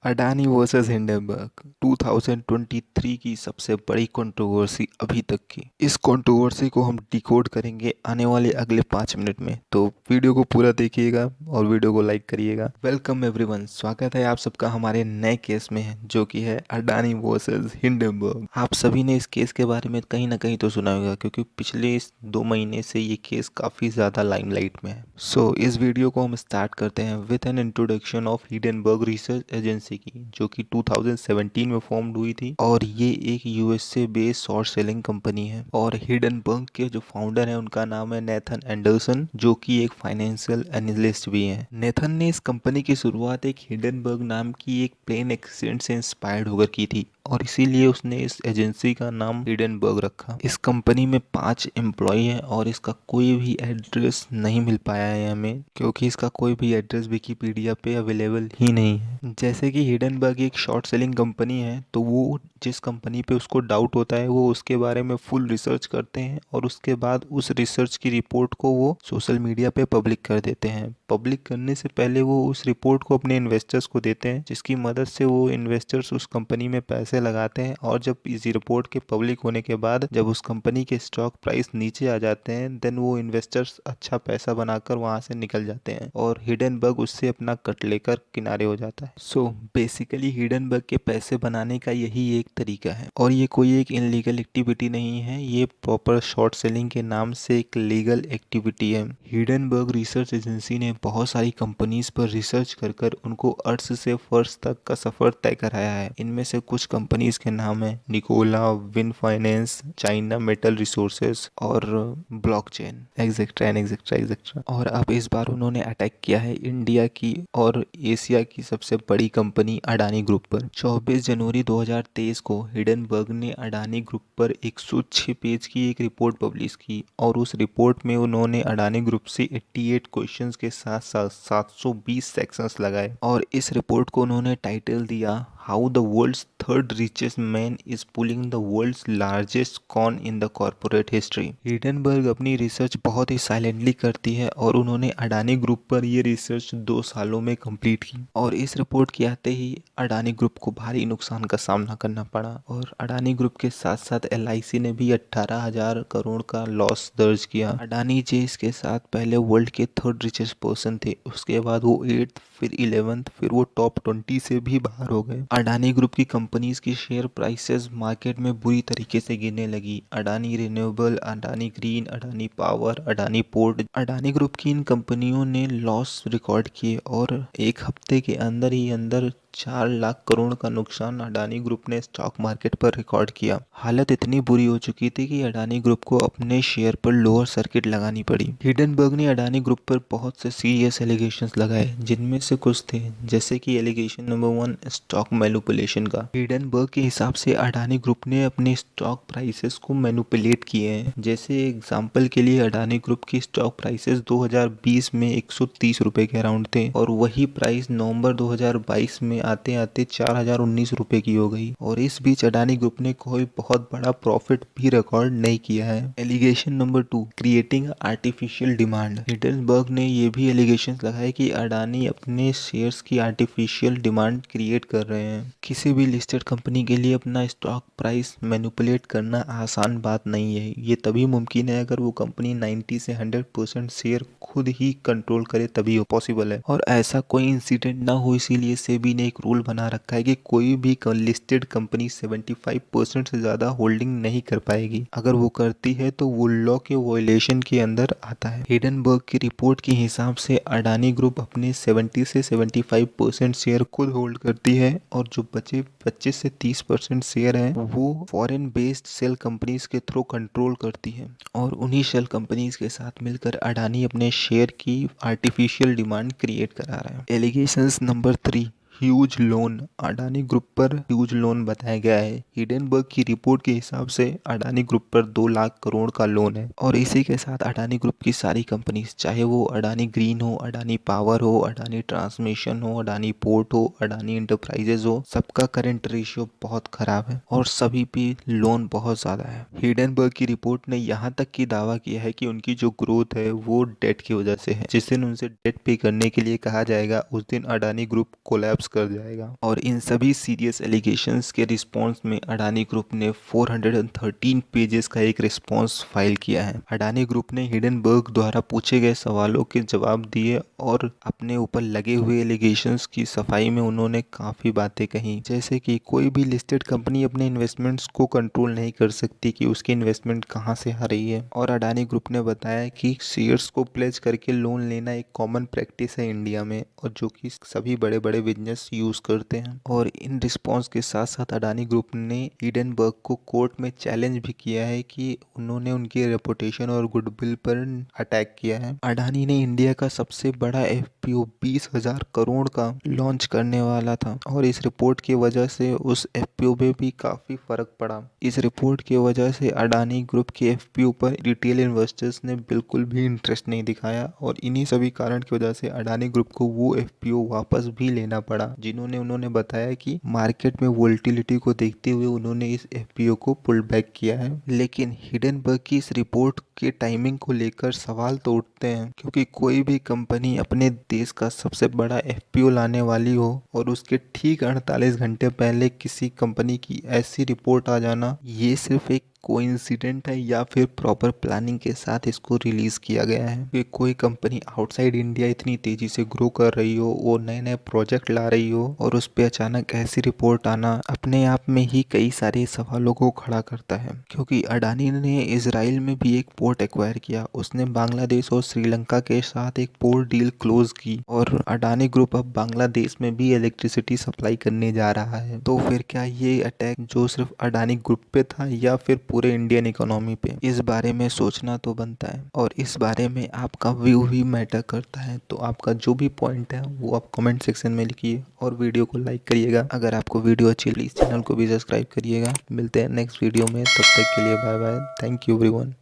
Adani versus Hindenburg 2023 की सबसे बड़ी कंट्रोवर्सी अभी तक की। इस कंट्रोवर्सी को हम डिकोड करेंगे आने वाले अगले 5 मिनट में, तो वीडियो को पूरा देखिएगा और वीडियो को लाइक करिएगा। वेलकम एवरीवन, स्वागत है आप सबका हमारे नए केस में, जो कि है अडानी वर्सेस हिंडनबर्ग। आप सभी ने इस केस के बारे में कहीं ना कहीं तो सुना होगा, क्योंकि पिछले इस 2 महीने से ये केस काफ़ी ज़्यादा लाइमलाइट में है। इस वीडियो को हम स्टार्ट करते हैं with an introduction of Hindenburg research agency की, जो कि 2017 में फॉर्म्ड हुई थी और ये एक USA based short selling company है। और हिंडनबर्ग के जो फाउंडर है उनका नाम है नेथन एंडरसन, जो कि एक फाइनेंशियल एनालिस्ट भी हैं। नेथन ने इस कंपनी की शुरुआत एक हिंडनबर्ग नाम की एक प्लेन एक्सीडेंट से इंस्पायर्ड होकर की थी, और इसीलिए उसने इस एजेंसी का नाम हिंडनबर्ग रखा। इस कंपनी में 5 एम्प्लॉय हैं और इसका कोई भी एड्रेस नहीं मिल पाया है हमें, क्योंकि इसका कोई भी एड्रेस विकिपीडिया पे अवेलेबल ही नहीं है। जैसे कि हिंडनबर्ग एक शॉर्ट सेलिंग कंपनी है, तो वो जिस कंपनी पे उसको डाउट होता है वो उसके बारे में फुल रिसर्च करते हैं और उसके बाद उस रिसर्च की रिपोर्ट को वो सोशल मीडिया पे पब्लिक कर देते हैं। पब्लिक करने से पहले वो उस रिपोर्ट को अपने इन्वेस्टर्स को देते हैं, जिसकी मदद से वो इन्वेस्टर्स उस कंपनी में पैसे लगाते हैं। और जब इस रिपोर्ट के पब्लिक होने के बाद जब उस कंपनी के स्टॉक प्राइस नीचे आ जाते हैं, देन वो इन्वेस्टर्स अच्छा पैसा बनाकर वहां से निकल जाते हैं और हिंडनबर्ग उससे अपना कट लेकर किनारे हो जाता है। बेसिकली हिंडनबर्ग के पैसे बनाने का यही एक तरीका है, और ये कोई एक इनलीगल एक्टिविटी नहीं है, ये प्रॉपर शॉर्ट सेलिंग के नाम से एक लीगल एक्टिविटी है। हिंडनबर्ग रिसर्च एजेंसी ने बहुत सारी कंपनीज पर रिसर्च कर कर उनको अर्थ से फर्श तक का सफर तय कराया है। इनमें से कुछ कंपनीज के नाम है Nikola, Win finance, China metal resources और blockchain, etcetera and etcetera etcetera. और अब इस बार उन्होंने अटैक किया है इंडिया की और एशिया की सबसे बड़ी कंपनी अडानी ग्रुप पर। 24 जनवरी 2023 को हिंडनबर्ग ने अडानी ग्रुप पर 106 पेज की एक रिपोर्ट पब्लिश की, और उस रिपोर्ट में उन्होंने अडानी ग्रुप से 88 क्वेश्चंस के साथ साथ 720 सेक्शंस लगाए, और इस रिपोर्ट को उन्होंने टाइटल दिया how the world's third richest man is pulling the world's largest con in the corporate history. Hindenburg अपनी रिसर्च बहुत ही साइलेंटली करती है, और उन्होंने अडानी ग्रुप पर ये रिसर्च 2 सालों में कंप्लीट की, और इस रिपोर्ट के आते ही अडानी ग्रुप को भारी नुकसान का सामना करना पड़ा। और अडानी ग्रुप के साथ साथ एलआईसी ने भी 18,000 करोड़ का लॉस दर्ज किया। अडानी जी इसके साथ पहले वर्ल्ड के थर्ड रिचेस्ट पर्सन थे, उसके बाद वो 8th, फिर 11th, फिर वो टॉप 20 से भी बाहर हो गए। अडानी ग्रुप की कंपनीज की शेयर प्राइसेस मार्केट में बुरी तरीके से गिरने लगी। Adani renewable, Adani green, Adani power, Adani port, Adani group की इन कंपनियों ने लॉस रिकॉर्ड किए, और एक हफ्ते के अंदर ही अंदर 4 लाख करोड़ का नुकसान अडानी ग्रुप ने स्टॉक मार्केट पर रिकॉर्ड किया। हालत इतनी बुरी हो चुकी थी कि अडानी ग्रुप को अपने शेयर पर लोअर सर्किट लगानी पड़ी। हिंडनबर्ग ने अडानी ग्रुप पर बहुत से सीरियस एलिगेशंस लगाए, जिनमें से कुछ थे जैसे कि एलिगेशन नंबर 1, स्टॉक मैनिपुलेशन का। हिंडनबर्ग के हिसाब से अडानी ग्रुप ने अपने स्टॉक प्राइसेस को मैनिपुलेट किए हैं। जैसे एग्जांपल के लिए अडानी ग्रुप की स्टॉक प्राइसेस 2020 में 130 रुपए के अराउंड थे, और वही प्राइस नवंबर 2022 में आते आते 4,019 रुपए की हो गई। और इस बीच अडानी ग्रुप ने कोई बहुत बड़ा प्रॉफिट भी रिकॉर्ड नहीं किया है। Allegation number 2, creating artificial demand. Hindenburg ने ये भी एलिगेशन लगाए कि अडानी अपने शेयर्स की आर्टिफिशियल डिमांड क्रिएट कर रहे हैं। किसी भी लिस्टेड कंपनी के लिए अपना स्टॉक प्राइस मैनिपुलेट करना आसान बात नहीं है। ये तभी मुमकिन है अगर वो कंपनी 90 से 100% शेयर खुद ही कंट्रोल करे, तभी पॉसिबल है। और ऐसा कोई इंसिडेंट ना हो, इसीलिए सेबी ने एक रूल बना रखा है कि कोई भी लिस्टेड कंपनी 75% से ज़्यादा होल्डिंग नहीं कर पाएगी। अगर वो करती है तो वो लॉ के वायलेशन के अंदर आता है। हिंडनबर्ग की रिपोर्ट के हिसाब से अडानी ग्रुप अपने 70 से 75% शेयर खुद होल्ड करती है, और जो बचे 25 से 30% शेयर हैं वो फॉरेन बेस्ड सेल कंपनीज के थ्रू कंट्रोल करती है, और उन्हीं सेल कंपनीज के साथ मिलकर अडानी अपने शेयर की आर्टिफिशियल डिमांड क्रिएट करा रहा है। Allegations number 3, huge loan. Adani group पर ह्यूज लोन बताया गया है। हिंडनबर्ग की रिपोर्ट के हिसाब से अडानी ग्रुप पर 2 लाख करोड़ का लोन है, और इसी के साथ अडानी ग्रुप की सारी कंपनीज, चाहे वो अडानी ग्रीन हो, अडानी पावर हो, अडानी ट्रांसमिशन हो, अडानी पोर्ट हो, अडानी इंटरप्राइजेज हो, सबका करंट रेशियो बहुत खराब है और सभी पे लोन बहुत ज़्यादा है। हिंडनबर्ग की रिपोर्ट ने यहाँ तक की दावा किया है कि उनकी जो ग्रोथ है वो डेट की वजह से है। जिस दिन उनसे डेट पे करने के लिए कहा जाएगा, उस दिन अडानी ग्रुप कोलैप्स कर जाएगा। और इन सभी सीरियस एलिगेशंस के रिस्पॉन्स में अडानी ग्रुप ने 413 पेजेस का एक रिस्पॉन्स फाइल किया है। अडानी ग्रुप ने हिडेनबर्ग द्वारा पूछे गए सवालों के जवाब दिए और अपने ऊपर लगे हुए एलिगेशंस की सफाई में उन्होंने काफ़ी बातें कही, जैसे कि कोई भी लिस्टेड कंपनी अपने इन्वेस्टमेंट्स को कंट्रोल नहीं कर सकती कि उसकी इन्वेस्टमेंट कहाँ से आ रही है। और अडानी ग्रुप ने बताया कि शेयर्स को प्लेज करके लोन लेना एक कॉमन प्रैक्टिस है इंडिया में, और जो कि सभी बड़े बड़े बिजनेस यूज़ करते हैं। और इन रिस्पॉन्स के साथ साथ अडानी ग्रुप ने हिडेनबर्ग को कोर्ट में चैलेंज भी किया है कि उन्होंने उनकी रेपुटेशन और गुडविल पर अटैक किया है। अडानी ने इंडिया का सबसे बड़ा एफपीओ 20,000 करोड़ का लॉन्च करने वाला था, और इस रिपोर्ट की वजह से उस एफपीओ में भी काफ़ी फर्क पड़ा। इस रिपोर्ट की वजह से अडानी ग्रुप के एफपीओ पर रिटेल इन्वेस्टर्स ने बिल्कुल भी इंटरेस्ट नहीं दिखाया, और इन्हीं सभी कारण की वजह से अडानी ग्रुप को वो एफपीओ वापस भी लेना पड़ा, जिन्होंने उन्होंने बताया कि मार्केट में वोलेटिलिटी को देखते हुए उन्होंने इस एफपीओ को पुल बैक किया है। लेकिन हिडेनबर्ग की इस रिपोर्ट के टाइमिंग को लेकर सवाल तो उठते हैं, क्योंकि कोई भी कंपनी अपने देश का सबसे बड़ा एफपीओ लाने वाली हो और उसके ठीक 48 घंटे पहले किसी कंपनी की ऐसी रिपोर्ट आ जाना, ये सिर्फ एक कोइंसिडेंट है या फिर प्रॉपर प्लानिंग के साथ इसको रिलीज किया गया है। कि कोई कंपनी आउटसाइड इंडिया इतनी तेजी से ग्रो कर रही हो, वो नए नए प्रोजेक्ट ला रही हो, और उस पर अचानक ऐसी रिपोर्ट आना अपने आप में ही कई सारे सवालों को खड़ा करता है। क्योंकि अडानी ने इजराइल में भी एक पोर्ट एक्वायर किया, उसने बांग्लादेश और श्रीलंका के साथ एक पोर्ट डील क्लोज की, और अडानी ग्रुप अब बांग्लादेश में भी इलेक्ट्रिसिटी सप्लाई करने जा रहा है। तो फिर क्या ये अटैक जो सिर्फ अडानी ग्रुप पे था या फिर पूरे इंडियन इकोनॉमी पे, इस बारे में सोचना तो बनता है। और इस बारे में आपका व्यू भी मैटर करता है, तो आपका जो भी पॉइंट है वो आप कमेंट सेक्शन में लिखिए, और वीडियो को लाइक करिएगा। अगर आपको वीडियो अच्छी लगी, चैनल को भी सब्सक्राइब करिएगा। मिलते हैं नेक्स्ट वीडियो में, तब तक के लिए bye bye. Thank you everyone.